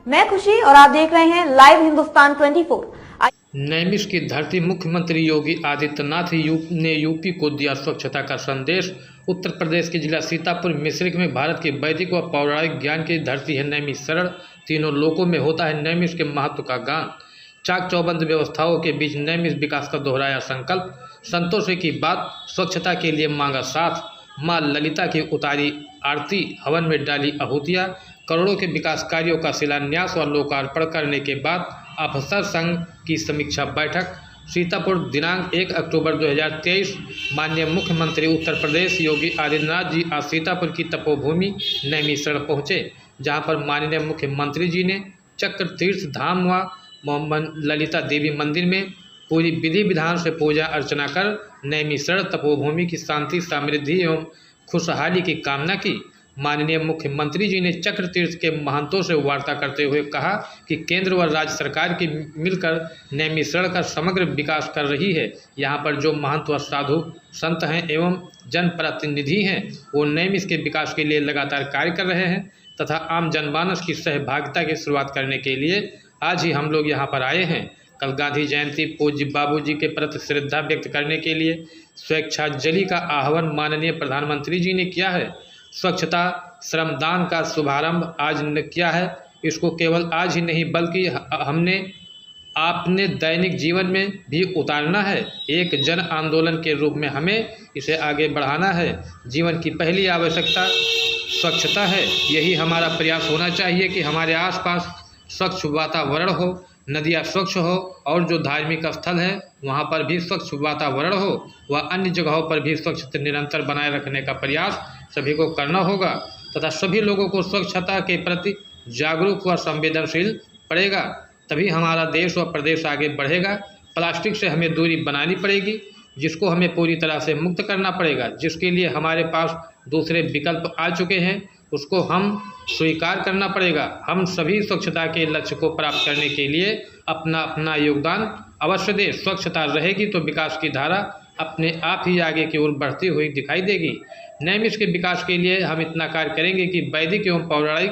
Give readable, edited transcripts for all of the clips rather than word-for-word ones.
मैं खुशी और आप देख रहे हैं लाइव हिंदुस्तान 24। नैमिष की धरती मुख्यमंत्री योगी आदित्यनाथ ने यूपी को दिया स्वच्छता का संदेश। उत्तर प्रदेश के जिला सीतापुर मिश्रिक में भारत की वैदिक व पौराणिक ज्ञान की धरती है नैमिषारण्य। तीनों लोकों में होता है नैमिष के महत्व का गान। चाक चौबंद व्यवस्थाओं के बीच नैमिष विकास का दोहराया संकल्प। संतों से की बात, स्वच्छता के लिए मांगा साथ। मां ललिता की उतारी आरती, हवन में डाली आहुतियाँ। करोड़ों के विकास कार्यों का शिलान्यास व लोकार्पण करने के बाद अफसर संघ की समीक्षा बैठक। सीतापुर दिनांक 1 अक्टूबर 2023। माननीय मुख्यमंत्री उत्तर प्रदेश योगी आदित्यनाथ जी आज सीतापुर की तपोभूमि नैमिषारण्य पहुँचे, जहां पर माननीय मुख्यमंत्री जी ने चक्र तीर्थ धाम व मोहम्मद ललिता देवी मंदिर में पूरी विधि विधान से पूजा अर्चना कर नैमिषारण्य तपोभूमि की शांति, समृद्धि एवं खुशहाली की कामना की। माननीय मुख्यमंत्री जी ने चक्र तीर्थ के महंतों से वार्ता करते हुए कहा कि केंद्र व राज्य सरकार की मिलकर नैमिषारण्य का समग्र विकास कर रही है। यहाँ पर जो महंत व साधु संत हैं एवं जनप्रतिनिधि हैं, वो नैमिष के विकास के लिए लगातार कार्य कर रहे हैं तथा आम जनमानस की सहभागिता की शुरुआत करने के लिए आज ही हम लोग यहाँ पर आए हैं। कल गांधी जयंती, पूज्य बाबूजी के प्रति श्रद्धा व्यक्त करने के लिए स्वेच्छांजलि का आह्वान माननीय प्रधानमंत्री जी ने किया है। स्वच्छता श्रमदान का शुभारंभ आज ने किया है। इसको केवल आज ही नहीं बल्कि आपने दैनिक जीवन में भी उतारना है। एक जन आंदोलन के रूप में हमें इसे आगे बढ़ाना है। जीवन की पहली आवश्यकता स्वच्छता है। यही हमारा प्रयास होना चाहिए कि हमारे आसपास स्वच्छ वातावरण हो, नदियाँ स्वच्छ हो और जो धार्मिक स्थल है वहाँ पर भी स्वच्छ वातावरण हो व अन्य जगहों पर भी स्वच्छता निरंतर बनाए रखने का प्रयास सभी को करना होगा तथा सभी लोगों को स्वच्छता के प्रति जागरूक व संवेदनशील पड़ेगा, तभी हमारा देश व प्रदेश आगे बढ़ेगा। प्लास्टिक से हमें दूरी बनानी पड़ेगी, जिसको हमें पूरी तरह से मुक्त करना पड़ेगा, जिसके लिए हमारे पास दूसरे विकल्प आ चुके हैं, उसको हम स्वीकार करना पड़ेगा। हम सभी स्वच्छता के लक्ष्य को प्राप्त करने के लिए अपना अपना योगदान अवश्य दें। स्वच्छता रहेगी तो विकास की धारा अपने आप ही आगे की ओर बढ़ती हुई दिखाई देगी। नैमिष के विकास के लिए हम इतना कार्य करेंगे कि वैदिक एवं पौराणिक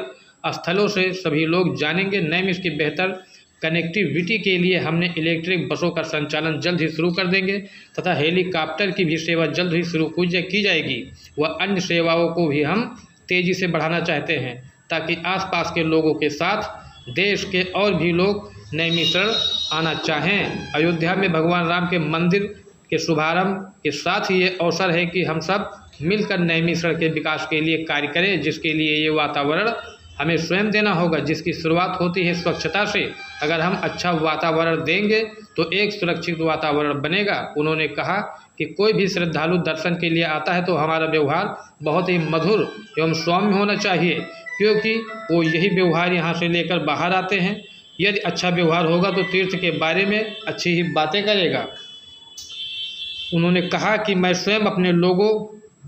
स्थलों से सभी लोग जानेंगे। नैमिष की बेहतर कनेक्टिविटी के लिए हमने इलेक्ट्रिक बसों का संचालन जल्द ही शुरू कर देंगे तथा हेलीकॉप्टर की भी सेवा जल्द ही शुरू की जाएगी व अन्य सेवाओं को भी हम तेज़ी से बढ़ाना चाहते हैं ताकि आसपास के लोगों के साथ देश के और भी लोग नैमिषारण्य आना चाहें। अयोध्या में भगवान राम के मंदिर के शुभारंभ के साथ ही ये अवसर है कि हम सब मिलकर नैमिषारण्य के विकास के लिए कार्य करें, जिसके लिए ये वातावरण हमें स्वयं देना होगा, जिसकी शुरुआत होती है स्वच्छता से। अगर हम अच्छा वातावरण देंगे तो एक सुरक्षित वातावरण बनेगा। उन्होंने कहा कि कोई भी श्रद्धालु दर्शन के लिए आता है तो हमारा व्यवहार बहुत ही मधुर एवं सौम्य होना चाहिए, क्योंकि वो यही व्यवहार यहाँ से लेकर बाहर आते हैं। यदि अच्छा व्यवहार होगा तो तीर्थ के बारे में अच्छी ही बातें करेगा। उन्होंने कहा कि मैं स्वयं अपने लोगों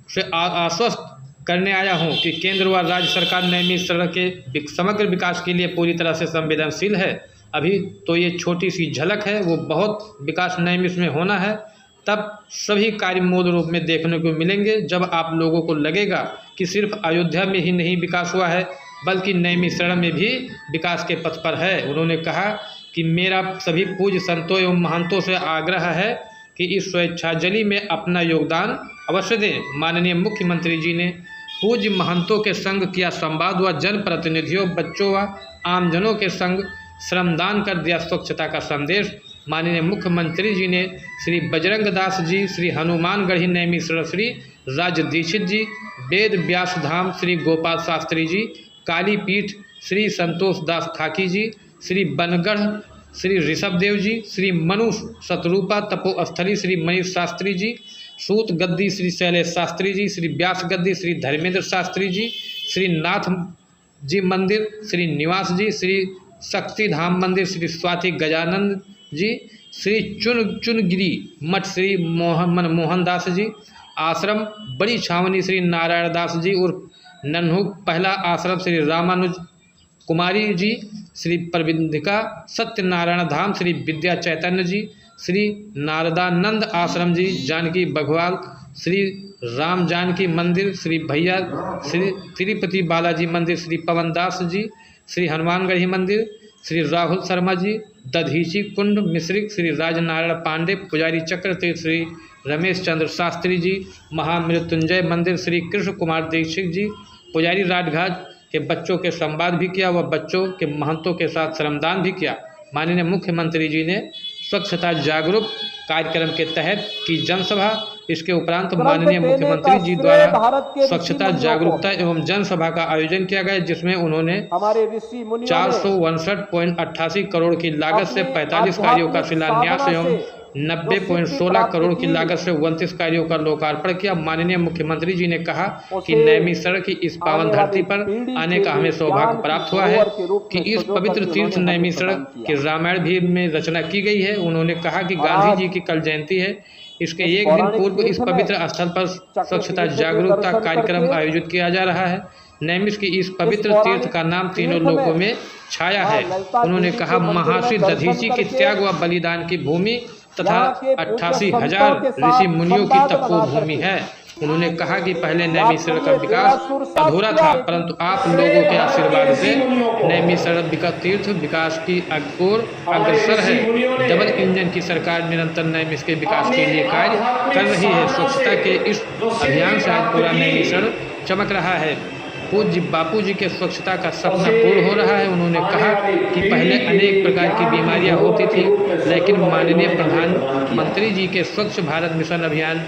से आश्वस्त करने आया हूं कि केंद्र व राज्य सरकार नैमिषारण्य के समग्र विकास के लिए पूरी तरह से संवेदनशील है। अभी तो ये छोटी सी झलक है, वो बहुत विकास नैमिष में होना है। तब सभी कार्य मूल रूप में देखने को मिलेंगे जब आप लोगों को लगेगा कि सिर्फ अयोध्या में ही नहीं विकास हुआ है बल्कि नैमिषारण्य में भी विकास के पथ पर है। उन्होंने कहा कि मेरा सभी पूज्य संतों एवं महंतों से आग्रह है कि इस स्वेच्छांजलि में अपना योगदान अवश्य दें। माननीय मुख्यमंत्री जी ने पूज्य महंतों के संग किया संवाद व जनप्रतिनिधियों, बच्चों व आमजनों के संग श्रमदान कर दिया स्वच्छता का संदेश। माननीय मुख्यमंत्री जी ने श्री बजरंग दास जी, श्री हनुमानगढ़ी नैमिषारण्य श्री राज दीक्षित जी, वेद व्यास धाम श्री गोपाल शास्त्री जी, काली पीठ श्री संतोष दास खाकी जी, श्री बनगढ़ श्री ऋषभदेव जी, श्री मनु शतरूपा तपोस्थली श्री मनीष शास्त्री जी, सूत गद्दी श्री शैलेश शास्त्री जी, श्री व्यास गद्दी श्री धर्मेंद्र शास्त्री जी, श्री नाथ जी मंदिर श्री निवास जी, श्री शक्ति धाम मंदिर श्री स्वाति गजानंद जी, श्री चुनगिरी मठ श्री मोहन दास जी, आश्रम बड़ी छावनी श्री नारायण दास जी और नन्हु पहला आश्रम श्री रामानुज कुमारी जी, श्री प्रबंधिका सत्यनारायण धाम श्री विद्या चैतन्य जी, श्री नारदानंद आश्रम जी, जानकी बघवाल श्री राम जानकी मंदिर श्री भैया, श्री तिरुपति बालाजी मंदिर श्री पवन दास जी, श्री हनुमानगढ़ी मंदिर, श्री राहुल शर्मा जी, दधीची कुंड मिश्रिक, श्री राजनारायण पांडे, पुजारी चक्र तीर्थ श्री रमेश चंद्र शास्त्री जी, महामृत्युंजय मंदिर श्री कृष्ण कुमार दीक्षित जी, पुजारी राजघाट के बच्चों के संवाद भी किया व बच्चों के महंतों के साथ श्रमदान भी किया। माननीय मुख्यमंत्री जी ने स्वच्छता जागरूक कार्यक्रम के तहत की जनसभा। इसके उपरांत माननीय मुख्यमंत्री जी द्वारा स्वच्छता जागरूकता एवं जनसभा का आयोजन किया गया, जिसमें उन्होंने 459.88 करोड़ की लागत से 45 कार्यों का शिलान्यास एवं 90.16 करोड़ की लागत से 29 कार्यों का लोकार्पण किया। माननीय मुख्यमंत्री जी ने कहा कि नैमिषारण्य की इस पावन धरती पर आने का हमें सौभाग्य प्राप्त हुआ है कि इस पवित्र तीर्थ नैमिषारण्य की रामायण भी में रचना की गई है। उन्होंने कहा कि गांधी जी की कल जयंती है, इसके एक दिन पूर्व इस पवित्र स्थल पर स्वच्छता जागरूकता कार्यक्रम आयोजित किया जा रहा है। नैमिष की इस पवित्र तीर्थ का नाम तीनों लोकों में छाया है। उन्होंने कहा महर्षि दधीची के त्याग व बलिदान की भूमि तथा 88,000 ऋषि मुनियों की तपोभूमि है। उन्होंने कहा कि पहले नैमिषारण्य का विकास अधूरा था, परंतु आप लोगों के आशीर्वाद से नैमिषारण्य तीर्थ विकास की ओर अग्रसर है। डबल इंजन की सरकार निरंतर नैमिष के विकास के लिए कार्य कर रही है। स्वच्छता के इस अभियान से आज पूरा नैमिषारण्य चमक रहा है। पूज्य बापू जी के स्वच्छता का सपना पूर्ण हो रहा है। उन्होंने कहा कि पहले अनेक प्रकार की बीमारियां होती थी, लेकिन माननीय प्रधानमंत्री जी के स्वच्छ भारत मिशन अभियान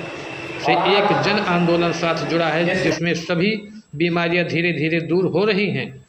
से एक जन आंदोलन साथ जुड़ा है, जिसमें सभी बीमारियां धीरे धीरे दूर हो रही हैं।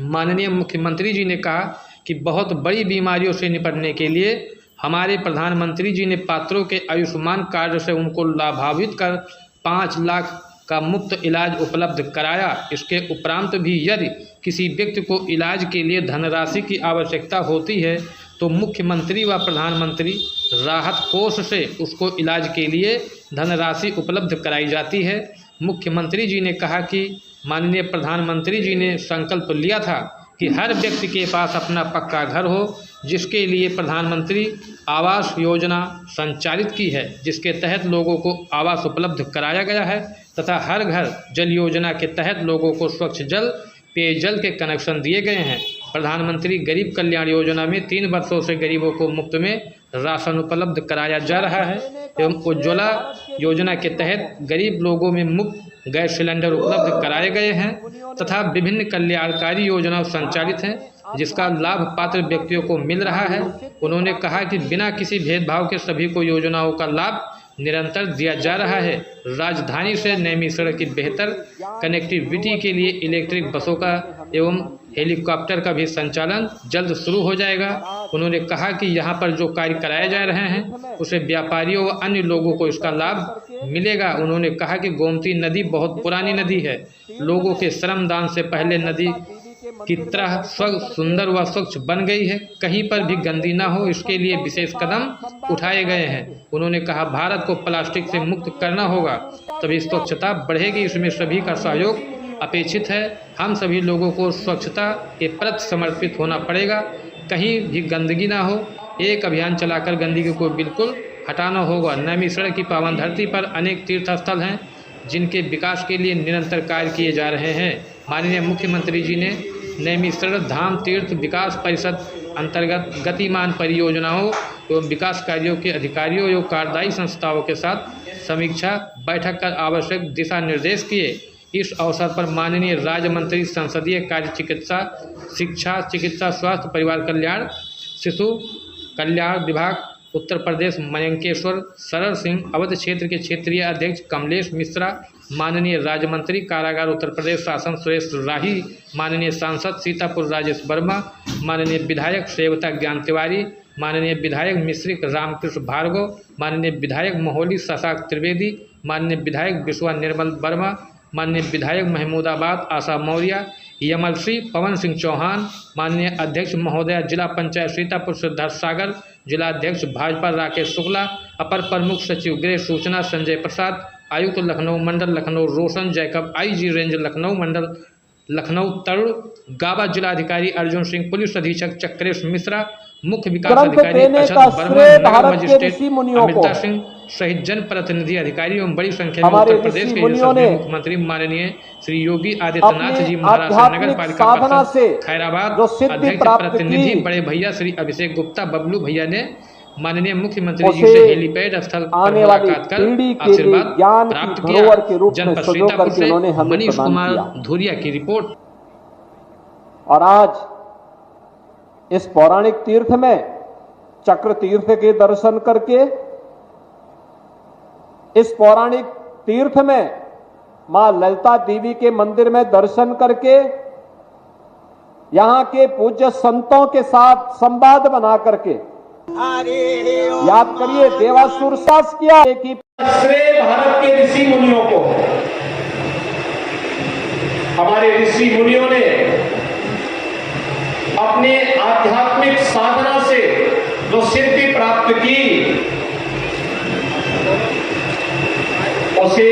माननीय मुख्यमंत्री जी ने कहा कि बहुत बड़ी बीमारियों से निपटने के लिए हमारे प्रधानमंत्री जी ने पात्रों के आयुष्मान कार्ड से उनको लाभान्वित कर 5 लाख का मुफ्त इलाज उपलब्ध कराया। इसके उपरांत भी यदि किसी व्यक्ति को इलाज के लिए धनराशि की आवश्यकता होती है तो मुख्यमंत्री व प्रधानमंत्री राहत कोष से उसको इलाज के लिए धनराशि उपलब्ध कराई जाती है। मुख्यमंत्री जी ने कहा कि माननीय प्रधानमंत्री जी ने संकल्प लिया था कि हर व्यक्ति के पास अपना पक्का घर हो, जिसके लिए प्रधानमंत्री आवास योजना संचालित की है, जिसके तहत लोगों को आवास उपलब्ध कराया गया है तथा हर घर जल योजना के तहत लोगों को स्वच्छ जल पेयजल के कनेक्शन दिए गए हैं। प्रधानमंत्री गरीब कल्याण योजना में 3 वर्षों से गरीबों को मुफ्त में राशन उपलब्ध कराया जा रहा है एवं उज्ज्वला योजना के तहत गरीब लोगों में मुफ्त गैस सिलेंडर उपलब्ध कराए गए हैं तथा विभिन्न कल्याणकारी योजनाएं संचालित हैं, जिसका लाभ पात्र व्यक्तियों को मिल रहा है। उन्होंने कहा कि बिना किसी भेदभाव के सभी को योजनाओं का लाभ निरंतर दिया जा रहा है। राजधानी से नैमिषारण्य की बेहतर कनेक्टिविटी के लिए इलेक्ट्रिक बसों का एवं हेलीकॉप्टर का भी संचालन जल्द शुरू हो जाएगा। उन्होंने कहा कि यहाँ पर जो कार्य कराए जा रहे हैं उसे व्यापारियों व अन्य लोगों को इसका लाभ मिलेगा। उन्होंने कहा कि गोमती नदी बहुत पुरानी नदी है, लोगों के श्रमदान से पहले नदी की तरह सुंदर व स्वच्छ बन गई है, कहीं पर भी गंदी ना हो, इसके लिए विशेष कदम उठाए गए हैं। उन्होंने कहा भारत को प्लास्टिक से मुक्त करना होगा, तभी स्वच्छता बढ़ेगी, इसमें सभी का सहयोग अपेक्षित है। हम सभी लोगों को स्वच्छता के प्रति समर्पित होना पड़ेगा, कहीं भी गंदगी ना हो। एक अभियान चलाकर गंदगी को बिल्कुल हटाना होगा। नैमिषारण्य की पावन धरती पर अनेक तीर्थ स्थल हैं जिनके विकास के लिए निरंतर कार्य किए जा रहे हैं। माननीय मुख्यमंत्री जी ने नैमिषारण्य धाम तीर्थ विकास परिषद अंतर्गत गतिमान परियोजनाओं एवं विकास कार्यों के अधिकारियों एवं कार्यदायी संस्थाओं के साथ समीक्षा बैठक कर आवश्यक दिशा निर्देश किए। इस अवसर पर माननीय राज्य मंत्री संसदीय कार्य चिकित्सा शिक्षा चिकित्सा स्वास्थ्य परिवार कल्याण शिशु कल्याण विभाग उत्तर प्रदेश मयंकेश्वर सरल सिंह, अवध क्षेत्र के क्षेत्रीय अध्यक्ष कमलेश मिश्रा, माननीय राज्य मंत्री कारागार उत्तर प्रदेश शासन सुरेश राही, माननीय सांसद सीतापुर राजेश वर्मा, माननीय विधायक सेवता ज्ञान तिवारी, माननीय विधायक मिश्रिक रामकृष्ण भार्गव, माननीय विधायक मोहोली शशांक त्रिवेदी, माननीय विधायक विश्वा निर्मल वर्मा, माननीय विधायक महमूदाबाद आशा मौर्य, यमलश्री पवन सिंह चौहान, माननीय अध्यक्ष महोदया जिला पंचायत सीतापुर सिद्धार्थ सागर, जिला अध्यक्ष भाजपा राकेश शुक्ला, अपर प्रमुख सचिव गृह सूचना संजय प्रसाद, आयुक्त लखनऊ मंडल लखनऊ रोशन जैकब, आईजी रेंज लखनऊ मंडल लखनऊ तरुण, गाबा जिलाधिकारी अर्जुन सिंह, पुलिस अधीक्षक चक्रेश मिश्रा, मुख्य विकास ग्रंथ अधिकारी देने अशद का बर्मन, श्रेय नगर भारत के मजिस्ट्रेट ऋषि मुनियों को, अमृता सिंह सहित जनप्रतिनिधि अधिकारी एवं बड़ी संख्या में हमारे उत्तर प्रदेश ऋषि के मुनियों यशस्वी ने मुख्यमंत्री माननीय श्री योगी आदित्यनाथ अपने जी, महाराष्ट्र नगर आध्यात्मिक पालिका साधना परिषद से खैराबाद जो सिद्धि अध्यक्ष प्राप्त प्रतिनिधि की, बड़े भैया श्री अभिषेक गुप्ता बबलू भैया ने माननीय मुख्यमंत्री जी उसे से हेलीपैड स्थल पर आने वाली मुलाकात कर पीढ़ी के लिए आशीर्वाद ज्ञान की प्राप्त धरोहर के किया। रूप में जनपद सजो सीतापुर करके से उन्होंने हमें मनीष प्रदान कुमार किया। धुरिया की रिपोर्ट। और आज इस पौराणिक तीर्थ में चक्र तीर्थ के दर्शन करके, इस पौराणिक तीर्थ में मां ललिता देवी के मंदिर में दर्शन करके, यहां के पूज्य संतों के साथ संवाद बना करके, याद करिए देवासुर शास किया कि श्रेय भारत के ऋषि मुनियों को, हमारे ऋषि मुनियों ने अपने आध्यात्मिक साधना से जो सिद्धि प्राप्त की, उसे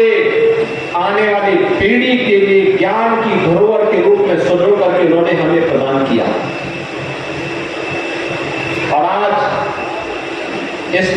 आने वाली पीढ़ी के लिए ज्ञान की धरोहर के रूप में सजो करके उन्होंने हमें प्रदान किया। और आज इस